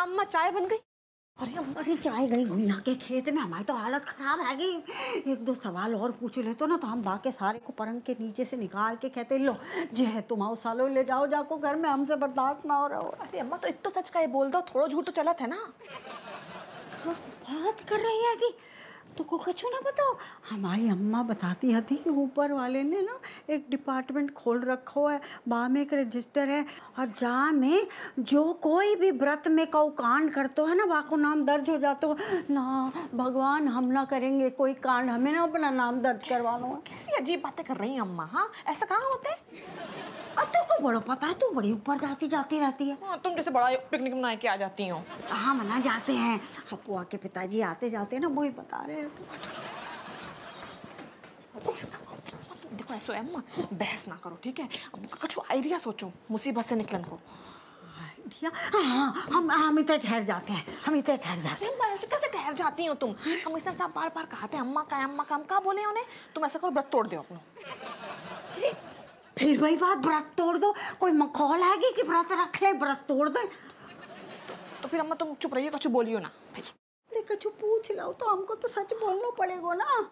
अम्मा चाय बन गई? अरे चाय गई गुड़िया के खेत में, हमारी तो हालत खराब है गई। एक दो सवाल और पूछ ले तो ना, तो हम बाकी सारे को परंग के नीचे से निकाल के कहते लो जे है तुम आओ सालो ले जाओ जाको घर में, हमसे बर्दाश्त ना हो रहा हो। अरे अम्मा तो इतना सच का ये बोल दो, थोड़ा झूठ तो चला था ना। बात कर रही है कि तो को कछु ना बताओ। हमारी अम्मा बताती हती कि ऊपर वाले ने ना एक डिपार्टमेंट खोल रखो है, वहाँ में एक रजिस्टर है, और जहाँ में जो कोई भी व्रत में कौ कांड करते है ना, वहाँ को नाम दर्ज हो जाता हो ना। भगवान हम ना करेंगे कोई कांड, हमें ना अपना नाम दर्ज करवाना है। कैसी अजीब बातें कर रही हैं अम्मा। हाँ ऐसा कहाँ होता है? अब तुमको बड़ो पता है, तू बड़ी ऊपर जाती रहती है। हाँ, तुम जैसे बड़ा पिकनिक मना के आ जाती हो। हाँ मना जाते हैं, अपुआ के पिताजी आते जाते हैं ना, वही बता रहे हैं। देखो ऐसा है अम्मा, बहस ना करो ठीक है। अब कुछ आइडिया सोचो मुसीबत से निकलन को। हाँ हम इधर ठहर जाते हैं, हम इधर ठहर जाते हैं। ऐसे कैसे ठहर जाती हो तुम? कमिश्नर साहब बार बार कहते हैं अम्मा का हम कहा बोले उन्हें। तुम ऐसा करो व्रत तोड़ दो अपना। फिर वही बात, व्रत तोड़ दो? कोई मखौल है कि व्रत रख ले व्रत तोड़ दे? तो फिर अम्मा तुम चुप रहिए, कुछ बोलियो ना फिर। अरे कुछ पूछ लो तो हमको तो सच बोलना पड़ेगा ना।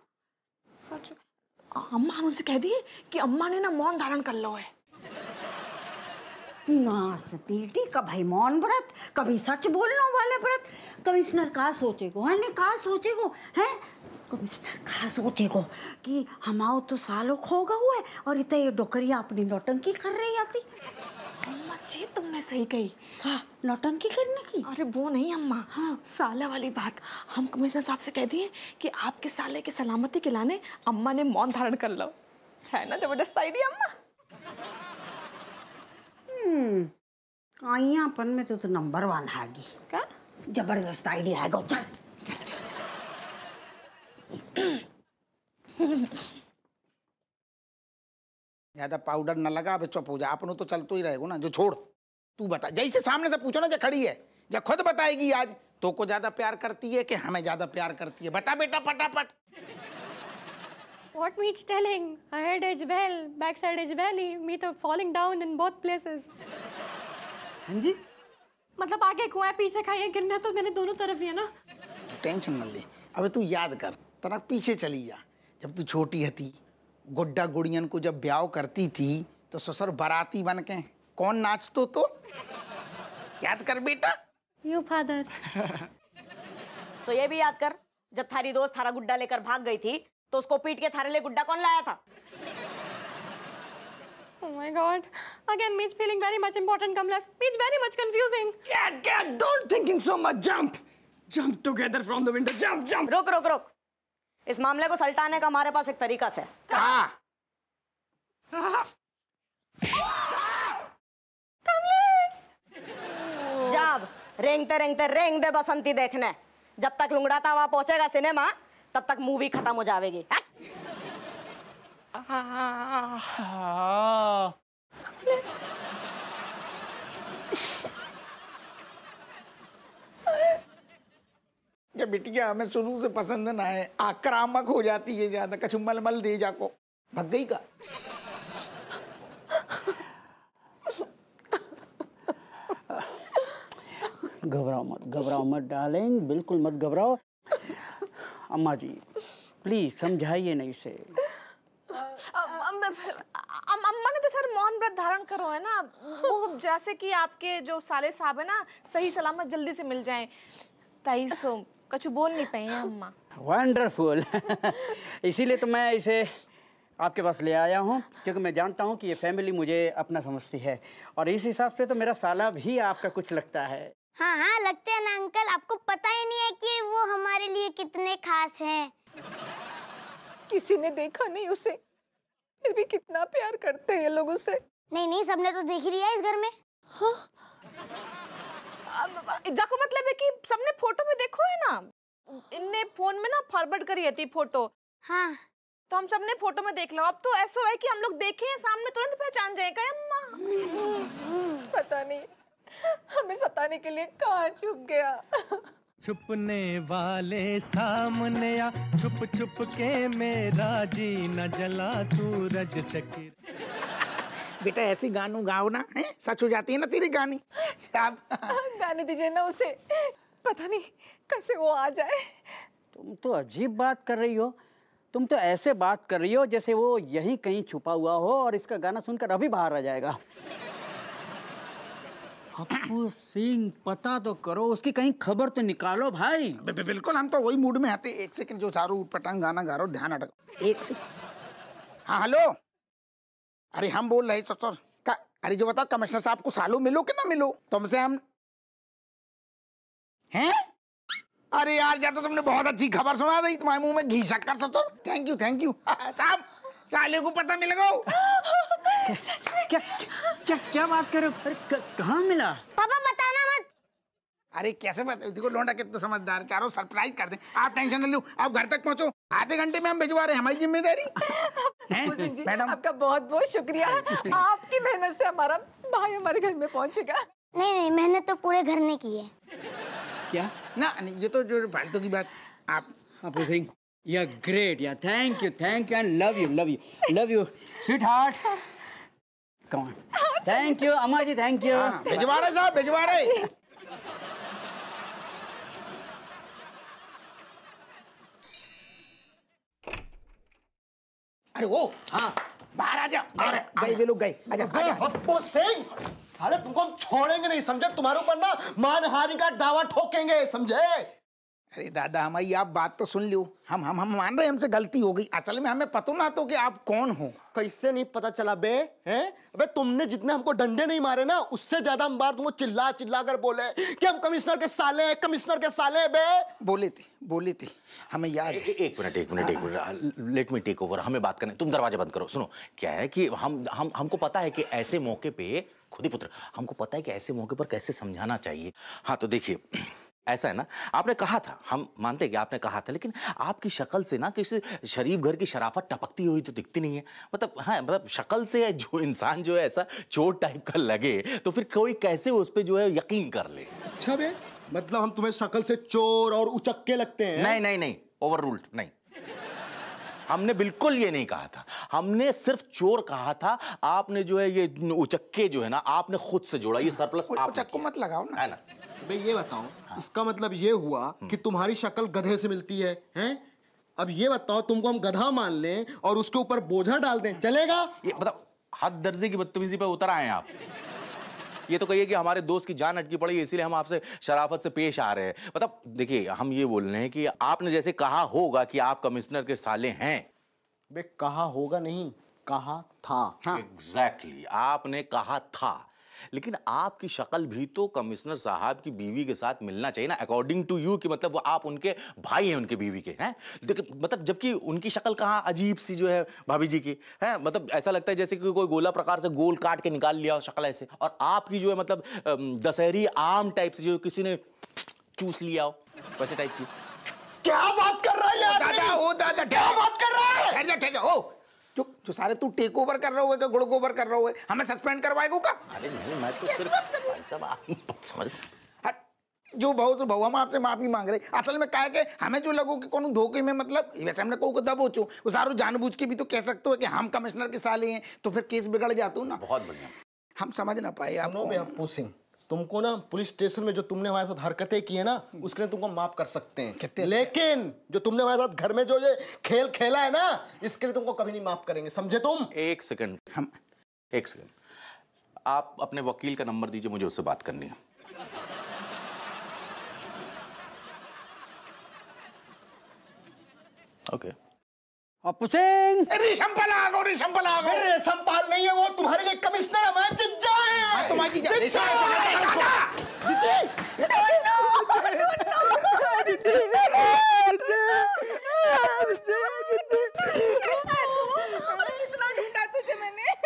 सच? अम्मा उनसे कह दिए कि अम्मा ने ना मौन धारण कर लो है। नास बेटी, कभी मौन व्रत, कभी सच बोलने वाले व्रत। कमिश्नर का सोचेगो है, का सोचेगो है, कमिश्नर का सोचेगो कि हमाओ तो सालों खोगा हुआ है और इतना ये डोकरिया अपनी नौटंकी कर रही आती। अम्मा जी तुमने सही कही। हाँ नौटंकी करने की। अरे वो नहीं अम्मा, हाँ साला वाली बात। हम कमिश्नर साहब से कह दिए कि आपके साले की सलामती के लाने अम्मा ने मौन धारण कर लो। है ना जबरदस्त आइडिया अम्मा? आइयापन में तो नंबर 1 हैगी। क्या जबरदस्त आइडिया है। चल ज्यादा पाउडर न लगा, अब चुप हो जा। अपनों तो चलतो ही रहेगो ना। जो छोड़, तू बता। जैसे सामने से पूछो ना, जो खड़ी है जो खुद बताएगी आज तो को ज्यादा प्यार करती है कि हमें ज्यादा प्यार करती है? बता बेटा फटाफट। What needs telling? Ahead is well, backside is valley. Me तो falling down in both places. हाँ जी, मतलब आगे कुआं है, पीछे खाइए, गिरना तो मैंने दोनों तरफ ही है ना। टेंशन न ले। अब तू याद कर, तेरा पीछे चली जा। जब तू छोटी हती, गुड्डा गुड़ियन को जब ब्याह करती थी तो ससुर बाराती बन के कौन नाचतो तो? याद कर बेटा। You father. तो ये भी याद कर, जब थारी दोस्त थारा गुड्डा लेकर भाग गई थी तो उसको पीट के थारे लिए गुड्डा कौन लाया था? Oh my God. Again, Me's feeling very much important, Kamlas. Me's very much confusing. Cat, don't thinking so much. Jump together from the window. Jump. रुक। इस मामले को सल्टाने का हमारे पास एक तरीका है। जब रेंगते दे बसंती देखने। जब तक लुंगड़ाता हुआ पहुंचेगा सिनेमा तब तक मूवी खत्म हो जाएगी। जब बिटिया हमें शुरू से पसंद ना है, आक्रामक हो जाती है ज्यादा। कछु मल दे जाको भग गई का। घबराओ मत डार्लिंग, बिल्कुल मत घबराओ। अम्मा जी प्लीज समझाइए नहीं से। अम्मा ने तो सर मौन व्रत धारण करो है ना, वो जैसे कि आपके जो साले साहब है ना सही सलामत जल्दी से मिल जाएं। ताई सो कुछ बोल नहीं पाई है अम्मा। वंडरफुल। इसीलिए तो मैं इसे आपके पास ले आया हूँ, क्योंकि मैं जानता हूँ कि ये फैमिली मुझे अपना समझती है, और इस हिसाब से तो मेरा साला भी आपका कुछ लगता है। हाँ लगते हैं ना अंकल। आपको पता ही नहीं है कि वो हमारे लिए कितने खास हैं। किसी ने देखा नहीं उसे, फिर भी कितना प्यार करते हैं ये लोग उसे। नहीं सबने तो देख ही लिया इस घर में। हाँ? जाको मतलब है कि सबने फोटो में देखो है ना, इनने फोन में ना फॉरवर्ड करी थी फोटो। हाँ तो हम सबने फोटो में देख लो। अब तो ऐसा है कि हम लोग देखें सामने तुरंत पहचान जाएगा अम्मा। पता नहीं हमें सताने के लिए कहाँ छुप गया। छुपने वाले सामने आ, छुप के मेरा जी न जला सूरज से। बेटा ऐसे गानू गाओ ना, है सच हो जाती है ना तेरी गानी। साहब गाने दीजिए ना उसे, पता नहीं कैसे वो आ जाए। तुम तो अजीब बात कर रही हो। तुम तो ऐसे बात कर रही हो जैसे वो यहीं कहीं छुपा हुआ हो और इसका गाना सुनकर अभी बाहर आ जाएगा। हप्पू सिंह, पता तो करो, उसकी कहीं खबर तो निकालो भाई। बिल्कुल, हम तो वही मूड में आते। एक सेकंड, जो चारू पटंग गाना गा रहा हो, ध्यान अटक। एक से हाँ हेलो, अरे हम बोल रहे ससुर का। अरे जो बताओ कमिश्नर साहब को सालों मिलो कि ना मिलो तुमसे हम हैं? अरे यार जा, तो तुमने बहुत अच्छी खबर सुना दी, तुम्हारे मुंह में घी शक्कर ससुर। Thank you thank you. साहब साले को पता मिल गया। क्या क्या क्या बात कर रहे हो? अरे कहाँ मिला? पापा बताना मत। अरे कैसे बता, देखो लौंडा कितना समझदार है, चारों सरप्राइज कर दे। आप टेंशन न लो, आप घर तक पहुंचो, आधे घंटे में हम भिजवा रहे हैं, हमारी जिम्मेदारी। मैडम आपका बहुत बहुत शुक्रिया, आपकी मेहनत से हमारा भाई हमारे घर में पहुंचेगा। नहीं, मेहनत तो पूरे घर ने की है। क्या ना नहीं, ये तो जो फालतू की बात। आप Happu Singh, you are great यार, thank you and love you sweetheart. Come on, thank you अम्मा जी, थैंक यू। भिजवा रहे साहब, भिजवा रहे। अरे वो हाँ, बाहर आ जा। गए वे लोग गए। हप्पू सिंह, साले तुमको हम छोड़ेंगे नहीं, समझे? तुम्हारे ऊपर ना मानहानि का दावा ठोकेंगे, समझे? अरे दादा, हमारी आप बात तो सुन लो। हम मान रहे हैं हमसे गलती हो गई। असल में हमें पता ना तो कि आप कौन हो। कैसे नहीं पता चला बे? हैं? अबे तुमने जितने हमको डंडे नहीं मारे ना, उससे ज्यादा हम बार तुमको चिल्ला कर बोले कि हम कमिश्नर के साले बे। बोले थे हमें याद। एक मिनट, लेट मी टेक ओवर। हमें बात करने, तुम दरवाजा बंद करो। सुनो, क्या है कि हमको पता है कि ऐसे मौके पे, खुद ही पुत्र, हमको पता है कि ऐसे मौके पर कैसे समझाना चाहिए। हाँ तो देखिए, ऐसा है ना, आपने कहा था, हम मानते हैं कि आपने कहा था, लेकिन आपकी शक्ल से ना किसी शरीफ घर की शराफत टपकती हुई तो दिखती नहीं है। मतलब हाँ, मतलब शक्ल से जो इंसान जो है ऐसा चोर टाइप का लगे तो फिर कोई कैसे उस पे जो है यकीन कर ले। अच्छा बे, मतलब हम तुम्हें शक्ल से चोर और उचक्के लगते हैं? नहीं, ओवर रूल्ड नहीं, हमने बिल्कुल ये नहीं कहा था। हमने सिर्फ चोर कहा था। आपने जो है ये उचक्के जो है ना, आपने खुद से जोड़ा। ये सरप्लस आप उचक्को मत लगाओ ना, है ना। भाई ये बताओ, इसका मतलब ये हुआ कि तुम्हारी शक्ल गधे से मिलती है, हैं? अब ये बताओ, तुमको हम गधा मान लें और उसके ऊपर बोझा डाल दें, चलेगा? ये मतलब हद दर्जे की बदतमीजी पे उतर आए हैं आप। ये तो कहिए कि हमारे दोस्त की जान अटकी पड़ी, इसीलिए हम आपसे शराफत से पेश आ रहे हैं। मतलब देखिए, हम ये बोल रहे हैं कि आपने जैसे कहा होगा कि आप कमिश्नर के साले हैं। बे कहा होगा नहीं, कहा था। एग्जैक्टली, आपने कहा था, लेकिन आपकी शक्ल भी तो कमिश्नर साहब की बीवी के साथ मिलना चाहिए ना, अकॉर्डिंग टू यू, कि मतलब वो आप उनके भाई हैं, उनके बीवी के हैं। मतलब जबकि उनकी शक्ल कहाँ अजीब सी जो है भाभी जी की है। मतलब ऐसा लगता है जैसे कि कोई गोला प्रकार से गोल काट के निकाल लिया शक्ल ऐसे, और आपकी जो है मतलब दशहरी आम टाइप से जो किसी ने चूस लिया हो, वैसे टाइप की। क्या बात कर रहा है दादा, क्या बात कर रहा है? ठहर जा। जो सारे तू टेक ओवर कर रहा है, गुड़ गोबर कर रहा है, हमें सस्पेंड करवाएगा का? अरे नहीं, मैं तो सिर्फ भाई साहब आप समझ। जो भाव से भाव, हम आपसे माफी मांग रहे। असल में क्या है कि हमें जो लगो कि कौन धोखे में, मतलब वैसे हमने को दबोचो, वो सारो जानबूझ के भी तो कह सकते हो कि हम कमिश्नर के साले हैं, तो फिर केस बिगड़ जाते हो ना। बहुत बढ़िया, हम समझ ना पाए आपको। हप्पू सिंह, तुमको ना पुलिस स्टेशन में जो तुमने हमारे साथ हरकतें की है ना, उसके लिए तुमको माफ कर सकते हैं, लेकिन जो तुमने हमारे साथ घर में जो ये खेल खेला है ना, इसके लिए तुमको कभी नहीं माफ करेंगे, समझे तुम? एक सेकंड, आप अपने वकील का नंबर दीजिए, मुझे उससे बात करनी है। ओके। हप्पू सिंह, रेशमपाल आ गो। रेशमपाल नहीं है वो, तुम्हारे लिए कमिश्नर हमारे जीजा है। तुम्हारी जीजा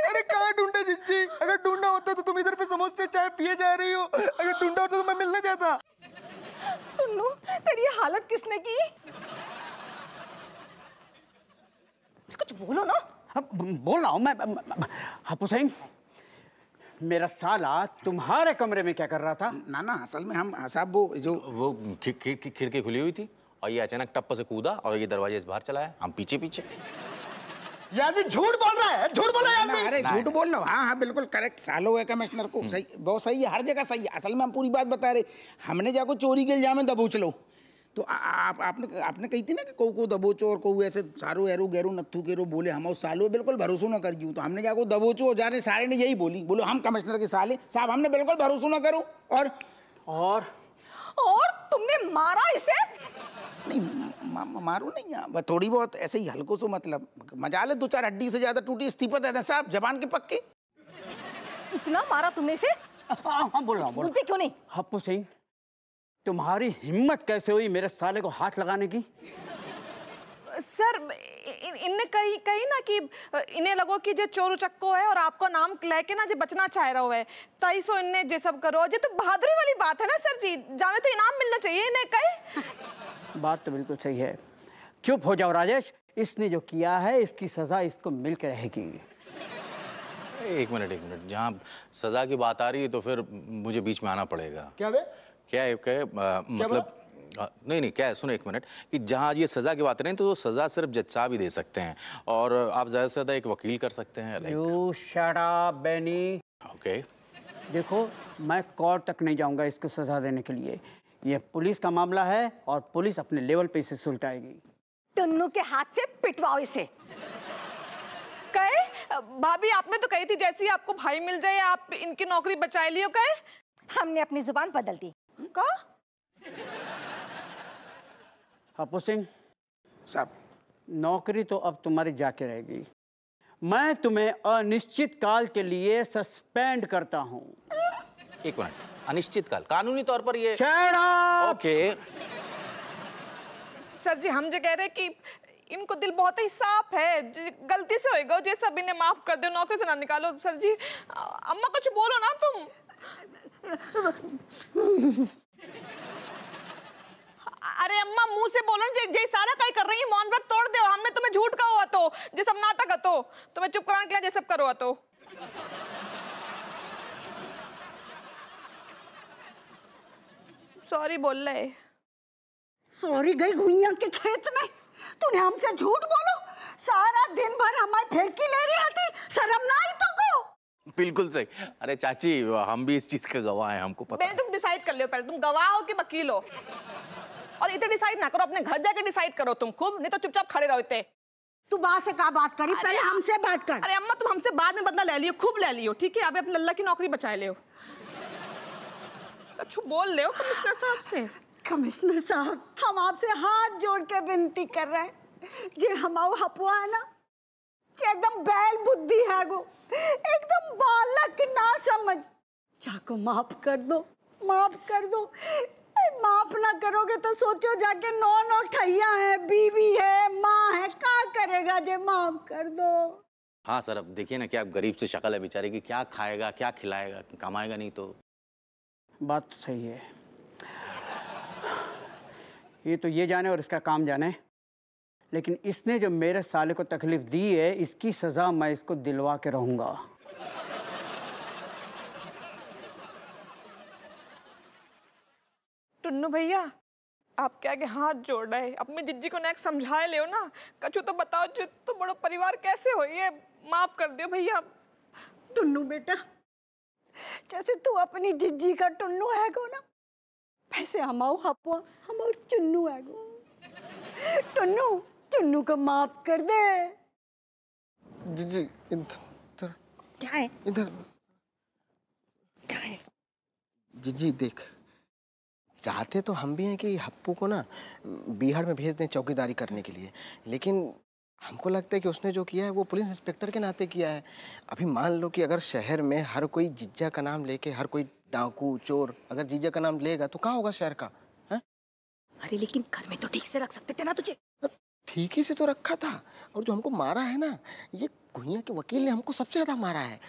अरे कहाँ ढूंढा जीजी? अगर ढूंढा होता तो तुम इधर पे समोसे चाय पिए जा रही हो, अगर ढूंढा होता तो मैं मिलने जाता। तेरी हालत किसने की? कुछ बोलो ना। बोल रहा हूँ मैं। हप्पू सिंह, मेरा साला तुम्हारे कमरे में क्या कर रहा था? ना, असल में हम साहब वो खिड़की खुली हुई थी और ये अचानक टप्प से कूदा और ये दरवाजे से बाहर चला है, हम पीछे। ये आदमी झूठ बोल रहा है, झूठ बोल रहा है आदमी। अरे झूठ बोल रहा हूँ, हाँ हाँ बिल्कुल करेक्ट, सालो है कमिश्नर को सही, बहुत सही है, हर जगह सही है। असल में हम पूरी बात बता रहे, हमने जाको चोरी के इल्जाम में दबोच लो, तो आपने कही थी ना कि को दबोचो और को ऐसे सारो एरो गैरो नत्थू केरो बोले हम सालो बिल्कुल भरोसा न करियो, तो हमने जाको दबोचो जा रहे सारे ने यही बोली, बोलो हम कमिश्नर के साले साहब हमने बिल्कुल भरोसा न करो। और तुमने मारा इसे? नहीं मारो नहीं बस थोड़ी बहुत ऐसे ही हल्को सो, मतलब मजा ले, 2-4 हड्डी से ज्यादा टूटी इस्तीफा देते साहब, जबान के पक्के। इतना मारा तुमने इसे? हाँ बोल रहा हूँ, बोलते क्यों नहीं? हप्पू सिंह तुम्हारी हिम्मत कैसे हुई मेरे साले को हाथ लगाने की? सर इनने कही ना कि इन्हें लगो कि जे चोर चक्को है और आपका नाम लेके ना जे बचना चाह रहा है, तई सो इनने जे सब करो, जे तो बहादुरी वाली बात है ना सर जी, जावे तो इनाम मिलना चाहिए इन्हें कहे। बात तो बिल्कुल सही है, चुप हो जाओ राजेश, इसने जो किया है इसकी सजा इसको मिल के रहेगी। एक मिनट, जहाँ सजा की बात आ रही है तो फिर मुझे बीच में आना पड़ेगा। क्या बे? क्या है मतलब नहीं क्या है, सुनो एक मिनट, कि जहाँ ये सजा की बात नहीं तो सजा सिर्फ जज साहब ही दे सकते हैं, और आप ज्यादा से ज्यादा एक वकील कर सकते हैं। You shut up, Benny। Okay देखो मैं कोर्ट तक नहीं जाऊंगा इसको सजा देने के लिए, ये पुलिस का मामला है और पुलिस अपने लेवल पे इसे सुलटाएगी। टुन्नू के हाथ से पिटवाओ इसे। कहे भाभी आपने तो कही थी जैसे ही आपको भाई मिल जाए आप इनकी नौकरी बचाए लियो, कहे हमने अपनी जुबान बदल दी। का हप्पू सिंह साहब नौकरी तो अब तुम्हारी जाके रहेगी, मैं तुम्हें अनिश्चित काल के लिए सस्पेंड करता हूँ। एक मिनट, अनिश्चित काल कानूनी तौर पर ये ओके सर जी हम जो कह रहे कि इनको दिल बहुत ही साफ है, गलती से होएगा जे सब इन्हें माफ कर दो, नौकरी से ना निकालो। सर जी अम्मा कुछ बोलो ना तुम। अरे अम्मा मुंह से बोलो ना, जे सारा काय कर रही है, मौन व्रत तोड़ दो, हमने तुम्हें झूठ कहा हुआ तो जे सब नाटक हतो, तुम्हें चुप कराने के लिए जे सब करो तो। सॉरी बोल रहे। सॉरी गई गुइया के खेत में, तूने हमसे झूठ बोलो, सारा दिन भर हमारी फेरकी ले रही थी, शर्म ना आई तो को? बिल्कुल सही। अरे चाची हम भी इस चीज के गवाह हैं, हमको पता है। तुम डिसाइड कर लो पहले, तुम गवाह हो कि वकील हो, और इतने डिसाइड ना करो, अपने घर जाके डिसाइड करो तुम खूब, नहीं तो चुपचाप खड़े रहो इतने। तू बात से का बात करी, पहले हमसे बात कर। अरे अम्मा तुम हमसे बाद में बदला ले लियो, खूब ले लियो, ठीक है? अब अपने लल्ला की नौकरी बचाए लियो। अच्छू बोल ले कमिश्नर साहब से। कमिश्नर साहब हम आपसे हाथ जोड़ के विनती कर रहे हैं, जे हमाओ हपुआ है ना, जे एकदम बैल बुद्धि है गो, एकदम बालक ना समझ, जाको माफ कर दो, माफ कर दो। माफ ना करोगे तो सोचो जाके 9 ठैया है, बीवी है, माँ है, क्या करेगा जे माफ कर दो। हाँ सर, अब देखिए ना क्या गरीब से शक्ल है बेचारे की, क्या खाएगा क्या खिलाएगा, कमाएगा नहीं तो। बात तो सही है, ये तो ये जाने और इसका काम जाने, लेकिन इसने जो मेरे साले को तकलीफ दी है इसकी सजा मैं इसको दिलवा के रहूंगा। टुन्नू भैया आप क्या आगे हाथ जोड़ रहे, अपनी जिज्जी को नेक्स्ट समझाए ले ना, कछु तो बताओ, जो तो बड़ो परिवार कैसे हो, ये माफ कर दियो भैया। टुन्नू बेटा, जैसे तू अपनी जिज्जी का टुन्नू है गो ना, वैसे हमाओ हपुआ हमाओ चुन्नू है गो। टुन्नू चुन्नू को माफ कर दे। जी इधर क्या है? इधर क्या है? जी देख, चाहते तो हम भी हैं कि हप्पू को ना बिहार में भेज दें चौकीदारी करने के लिए, लेकिन हमको लगता है कि उसने जो किया है वो पुलिस इंस्पेक्टर के नाते किया है। अभी मान लो कि अगर शहर में हर कोई जीजा का नाम लेके, हर कोई डाकू चोर अगर जीजा का नाम लेगा तो कहाँ होगा शहर का? है? अरे लेकिन घर में तो ठीक से रख सकते थे ना तुझे। ठीक ही से तो रखा था, और जो हमको मारा है ना, ये गुइया के वकील ने हमको सबसे ज्यादा मारा है।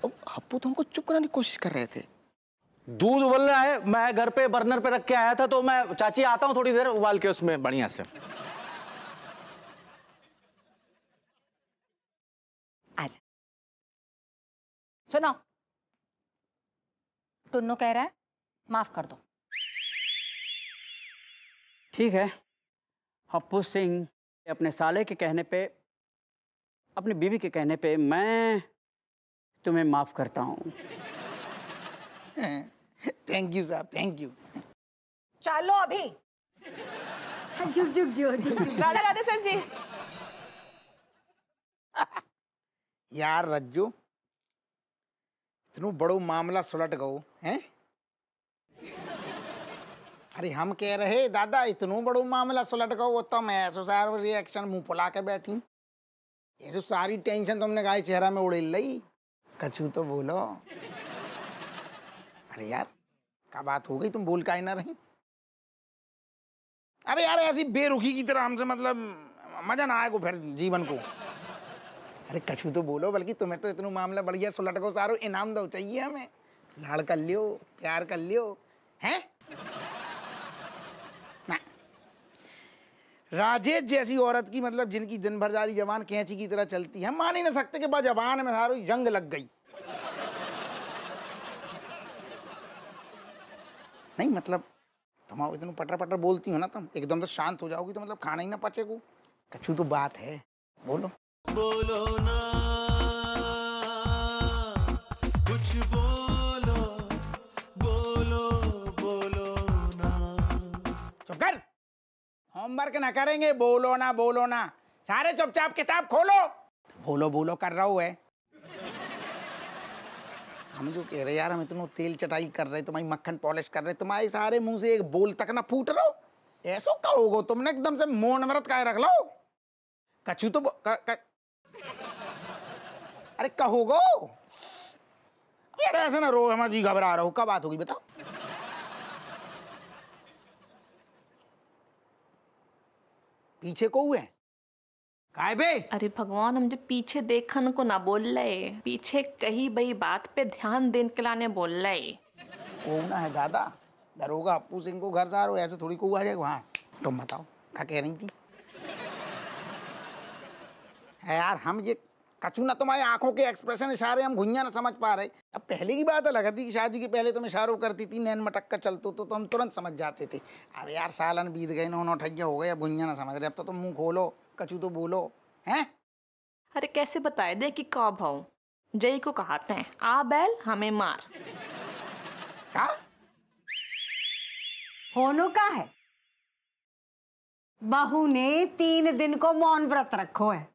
और हप्पू तो हमको चुप कराने की कोशिश कर रहे थे। दूध उबल रहा है, मैं घर पे बर्नर पे रख के आया था, तो मैं चाची आता हूँ थोड़ी देर उबाल के उसमें बढ़िया से। आजा। सुनो, टुन्नू कह रहा है माफ कर दो। ठीक है, हप्पू सिंह अपने साले के कहने पे अपनी बीवी के कहने पे मैं तुम्हें माफ करता हूँ। थैंक यू साहब, थैंक यू। चलो अभी। झुक झुक जो राधे राधे सर जी। यार रज्जू, इतना बड़ो मामला सुलट गो हैं? अरे हम कह रहे दादा इतना बड़ो मामला सुलट गो तो मैं ऐसा सारा रिएक्शन मुंह फुला के बैठी, ऐसे सारी टेंशन तुमने गाय चेहरा में उड़ेल ली। कछु तो बोलो। अरे यार क्या बात हो गई, तुम बोल काहे ना रही? अबे यार ऐसी बेरुखी की तरह हमसे मतलब मजा ना आएगा फिर जीवन को। अरे कछु तो बोलो, बल्कि तुम्हें तो इतना मामला बढ़िया सुलट गो सारो, इनाम दो चाहिए हमें। लाड़ कर लियो, प्यार कर लियो हैं? ना राजेश जैसी औरत की मतलब जिनकी दिन भर जारी जवान कैंची की तरह चलती है, हम मान ही ना सकते कि बा जवान में सारो जंग लग गई। नहीं मतलब तुम इतना पटर पटर बोलती हो ना, तुम एकदम से शांत हो जाओगी तो मतलब खाना ही ना पचेगो। कछु तो बात है, बोलो। बोलो ना कुछ बोलो, बोलो बोलो ना। चुप कर, होमवर्क ना करेंगे, बोलो ना। सारे चुपचाप किताब खोलो। बोलो बोलो कर रहा हूँ है। हम जो कह रहे यार, हम इतना तेल चटाई कर रहे, तुम्हारी मक्खन पॉलिश कर रहे, तुम्हारे सारे मुंह से एक बोल तक ना फूट रहो। ऐसो कहोगो तुमने एकदम से मौन व्रत काहे रख लो? कछु तो अरे कहोगो यार, ऐसे ना रो, हमारा जी घबरा रहा हो। कब बात होगी बताओ? पीछे को हुए काय बे? अरे भगवान, हम जो पीछे देखन को ना बोल रहे, पीछे कही बई बात पे ध्यान देने के लाने बोल रहे। कौन है दादा? दरोगा अप्पू सिंह को घर से आ रहे हो, ऐसे थोड़ी को आ जाएगा वहाँ। तुम बताओ क्या कह रही थी? है यार हम ये कछु ना तुम्हारे आंखों के एक्सप्रेशन इशारे हम घुइयां ना समझ पा रहे। अब पहले की बात अलग थी कि शादी के पहले तुम इशारों करती थी, नैन मटक कर चलते तो हम तुरंत समझ जाते थे। अब यार सालन बीत गए, नौ ठगिया हो गए, अब घुइयां ना समझ रहे। अब तो तुम मुंह खोलो, कछु तो बोलो हैं? अरे कैसे बताए दे कि कब हो? जय को कहते हैं आ बैल हमें मार। क्या होनो का है? बहू ने 3 दिन को मौन व्रत रखो है,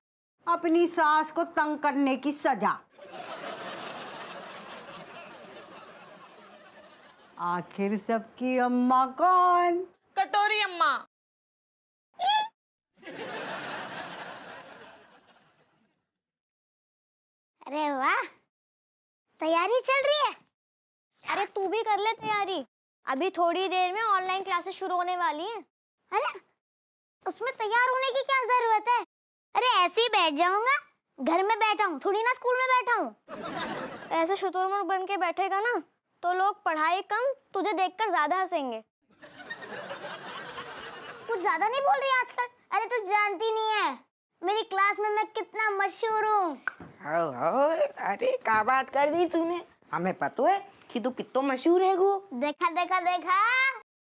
अपनी सास को तंग करने की सजा। आखिर सबकी अम्मा कौन? कटोरी अम्मा। अरे वाह, तैयारी चल रही है। अरे तू भी कर ले तैयारी, अभी थोड़ी देर में ऑनलाइन क्लासेस शुरू होने वाली हैं। अरे उसमें तैयार होने की क्या जरूरत है? अरे ऐसे ही बैठ जाऊंगा, घर में बैठा हूँ थोड़ी ना, स्कूल में बैठा हूँ। ऐसे शुतुरमुर्ग बन के बैठेगा ना तो लोग पढ़ाई कम तुझे देखकर ज्यादा हंसेंगे। कुछ ज्यादा नहीं बोल रही आजकल? अरे तू जानती नहीं है मेरी क्लास में मैं कितना मशहूर हूँ। अरे क्या बात कर दी तूने, हमें पता है कि तू कितना मशहूर है। वो देखा देखा देखा,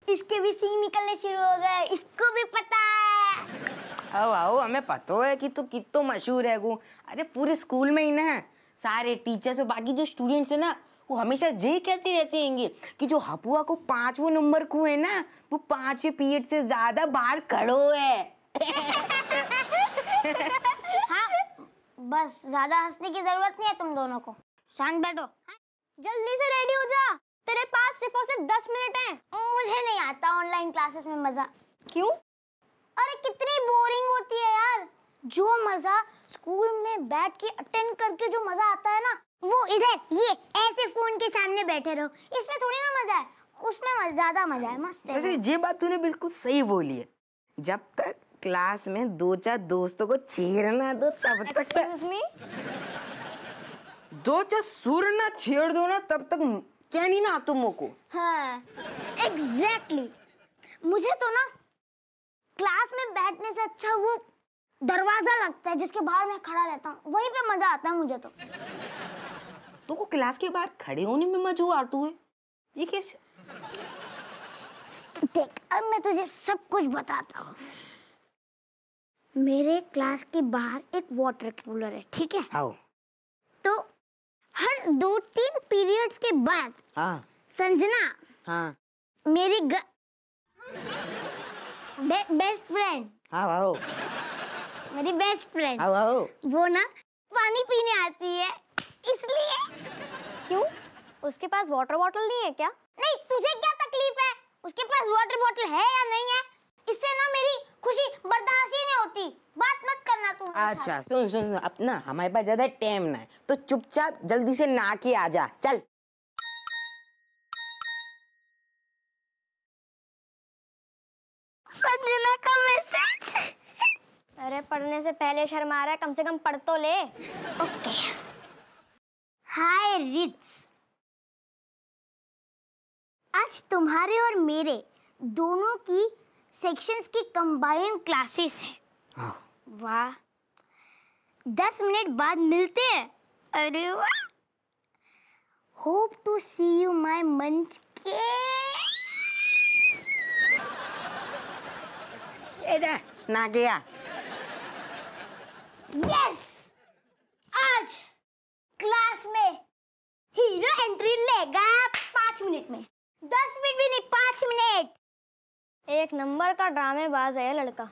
इसके भी सींग निकलने शुरू हो गए, इसको भी पता है। आओ आओ, हमें पता है कि तू कितना मशहूर है। वो अरे पूरे स्कूल में ही ना सारे टीचर्स और बाकी जो स्टूडेंट्स है ना, वो हमेशा ये कहते रहते हैं कि जो हपुआ को 5वां नंबर को है ना, वो 5वें पीरियड से ज्यादा बाहर खड़ो है। हाँ बस ज्यादा हंसने की जरूरत नहीं है तुम दोनों को, शांत बैठो। जल्दी से रेडी हो जा, तेरे पास सिर्फ और सिर्फ 10 मिनट हैं। मुझे नहीं आता ऑनलाइन क्लासेस में मजा। क्यों? अरे कितनी बोरिंग होती है यार। जो मजा स्कूल में बैठ के अटेंड करके जो मजा आता है ना, वो इधर ये ऐसे फोन के सामने बैठे रहो, इसमें थोड़ी ना मजा है, उसमें ज्यादा मजा है। मस्त है। वैसे ये बात तूने बिल्कुल सही बोली है, जब तक क्लास में 2-4 दोस्तों को छेड़ना दो तब तक। Excuse me? 2-4 सुर ना छेड़ दो ना तब तक चैन ही ना तुम को। हाँ एग्जैक्टली। मुझे तो ना क्लास में बैठने से अच्छा वो दरवाजा लगता है जिसके बाहर मैं खड़ा रहता हूँ, वहीं पे मजा आता है मुझे तो को क्लास के बाहर खड़े होने में मजा आता है? ये कैसे? देख अब मैं तुझे सब कुछ बताता हूँ। मेरे क्लास के बाहर एक वाटर कूलर है, ठीक है? आओ। तो हर 2-3 पीरियड्स के बाद हाँ संजना, हाँ मेरी बेस्ट फ्रेंड, आओ मेरी बेस्ट फ्रेंड, आओ वो ना पानी पीने आती है, इसलिए। क्यों? उसके पास वाटर बॉटल नहीं है क्या? नहीं, तुझे क्या तकलीफ है? उसके पास वाटर बॉटल है या नहीं है? इससे ना मेरी खुशी बर्दाश्त ही नहीं होती। बात मत करना तू। अच्छा सुन, अपना हमारे पास ज्यादा टाइम ना है, तो चुपचाप जल्दी से नहा के आ जा, चल। संजना का मैसेज। अरे पढ़ने से पहले शर्मा रहा है, कम से कम पढ़ तो ले। ओके। हाय रिट्स, आज तुम्हारे और मेरे दोनों की सेक्शंस की कंबाइंड क्लासेस है। वाह, 10 मिनट बाद मिलते हैं। अरे वाह, hope to see you my मंच के। ना गया। यस, आज क्लास में हीरो एंट्री लेगा 5 मिनट में। 10 मिनट भी नहीं, 5 मिनट। एक नंबर का ड्रामेबाज है ये लड़का।